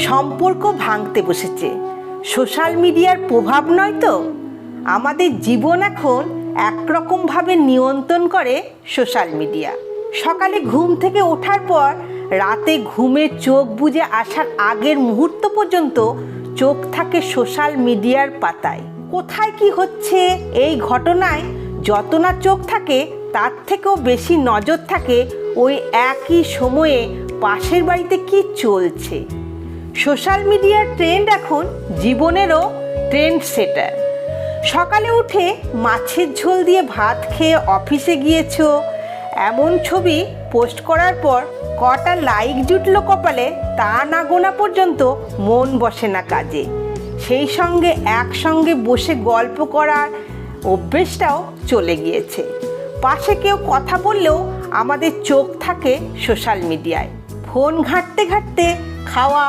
সম্পর্ক ভাঙতে বসেছে। সোশ্যাল মিডিয়ার প্রভাব নয় তো? আমাদের জীবন এখন একরকমভাবে নিয়ন্ত্রণ করে সোশ্যাল মিডিয়া। সকালে ঘুম থেকে ওঠার পর রাতে ঘুমে চোখ বুজে আসার আগের মুহূর্ত পর্যন্ত চোখ থাকে সোশ্যাল মিডিয়ার পাতায়। কোথায় কি হচ্ছে এই ঘটনায় যত না চোখ থাকে তার থেকেও বেশি নজর থাকে ওই একই সময়ে পাশের বাড়িতে কি চলছে। সোশ্যাল মিডিয়ার ট্রেন্ড এখন জীবনেরও ট্রেন্ড সেটার। সকালে উঠে মাছের ঝোল দিয়ে ভাত খেয়ে অফিসে গিয়েছো এমন ছবি পোস্ট করার পর কটা লাইক জুটলো কপালে তা না গোনা পর্যন্ত মন বসে না কাজে। সেই সঙ্গে একসঙ্গে বসে গল্প করার অভ্যেসটাও চলে গিয়েছে। পাশে কেউ কথা বললেও আমাদের চোখ থাকে সোশ্যাল মিডিয়ায়। ফোন ঘাঁটতে ঘাঁটতে খাওয়া